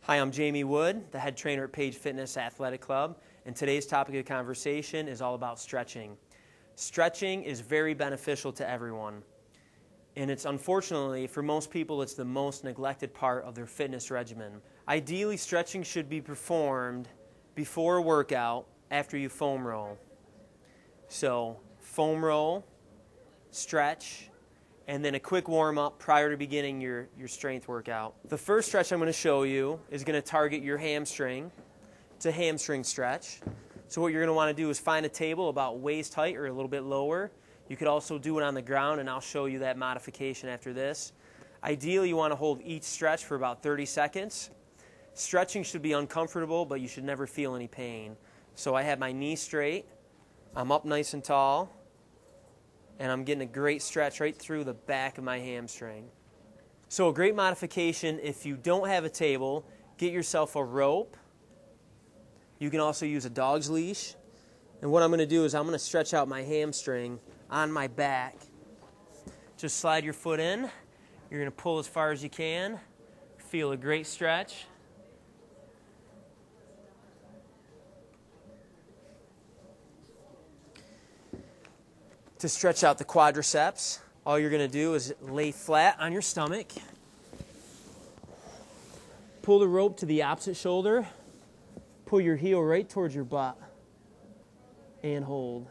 Hi, I'm Jaime Wood, the head trainer at Page Fitness Athletic Club, and today's topic of conversation is all about stretching. Stretching is very beneficial to everyone, and it's unfortunately, for most people, it's the most neglected part of their fitness regimen. Ideally, stretching should be performed before a workout after you foam roll. So, foam roll, stretch, and then a quick warm-up prior to beginning your strength workout. The first stretch I'm going to show you is going to target your hamstring. It's a hamstring stretch. So what you're going to want to do is find a table about waist height or a little bit lower. You could also do it on the ground, and I'll show you that modification after this. Ideally, you want to hold each stretch for about 30 seconds. Stretching should be uncomfortable, but you should never feel any pain. So I have my knee straight. I'm up nice and tall. And I'm getting a great stretch right through the back of my hamstring. So a great modification, if you don't have a table, get yourself a rope. You can also use a dog's leash. And what I'm going to do is I'm going to stretch out my hamstring on my back. Just slide your foot in. You're going to pull as far as you can. Feel a great stretch. To stretch out the quadriceps, all you're going to do is lay flat on your stomach. Pull the rope to the opposite shoulder. Pull your heel right towards your butt. And hold.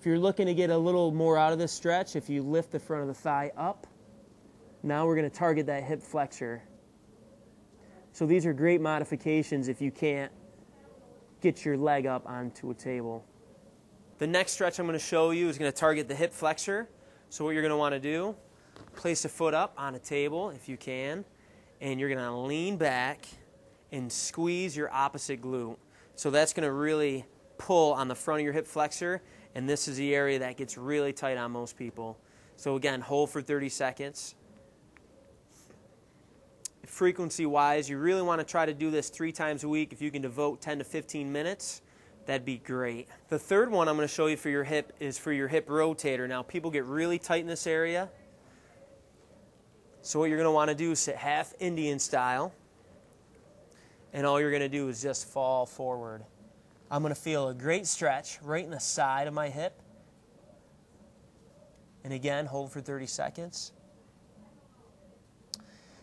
If you're looking to get a little more out of this stretch, if you lift the front of the thigh up, now we're going to target that hip flexor. So these are great modifications if you can't get your leg up onto a table. The next stretch I'm going to show you is going to target the hip flexor. So what you're going to want to do, place a foot up on a table if you can, and you're going to lean back and squeeze your opposite glute. So that's going to really pull on the front of your hip flexor, and this is the area that gets really tight on most people. So again, hold for 30 seconds. Frequency-wise, you really want to try to do this 3 times a week. If you can devote 10 to 15 minutes, that'd be great. The third one I'm going to show you for your hip is for your hip rotator. Now, people get really tight in this area. So what you're going to want to do is sit half Indian style. And all you're going to do is just fall forward. I'm going to feel a great stretch right in the side of my hip. And again, hold for 30 seconds.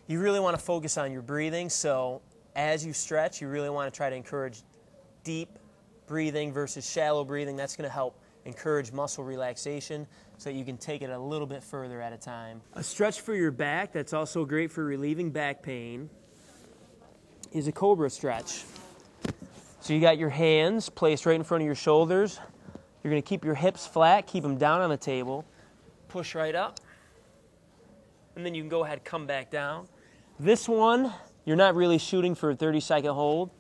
You really want to focus on your breathing. So as you stretch, you really want to try to encourage deep breathing versus shallow breathing. That's going to help encourage muscle relaxation so that you can take it a little bit further at a time. A stretch for your back that's also great for relieving back pain is a cobra stretch. So you got your hands placed right in front of your shoulders. You're going to keep your hips flat, keep them down on the table, push right up, and then you can go ahead and come back down. This one, you're not really shooting for a 30-second hold,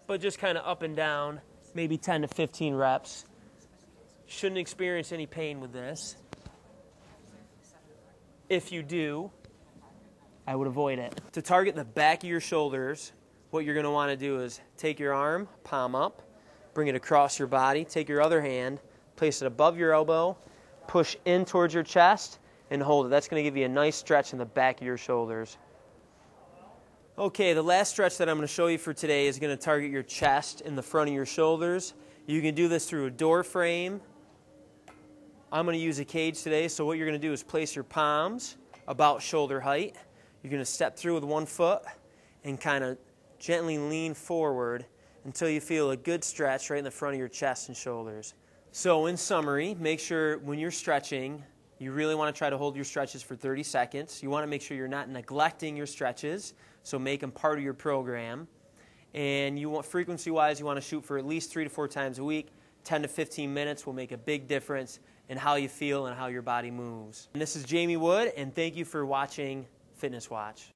but just kind of up and down, maybe 10 to 15 reps. Shouldn't experience any pain with this. If you do, I would avoid it. To target the back of your shoulders, what you're going to want to do is take your arm, palm up, bring it across your body, take your other hand, place it above your elbow, push in towards your chest, and hold it. That's going to give you a nice stretch in the back of your shoulders. Okay, the last stretch that I'm going to show you for today is going to target your chest in the front of your shoulders. You can do this through a door frame. I'm going to use a cage today, so what you're going to do is place your palms about shoulder height. You're going to step through with one foot and kind of gently lean forward until you feel a good stretch right in the front of your chest and shoulders. So in summary, make sure when you're stretching, you really want to try to hold your stretches for 30 seconds. You want to make sure you're not neglecting your stretches, so make them part of your program. And you want, frequency-wise, you want to shoot for at least 3 to 4 times a week. 10 to 15 minutes will make a big difference in how you feel and how your body moves. And this is Jaime Wood, and thank you for watching FitnessWatch.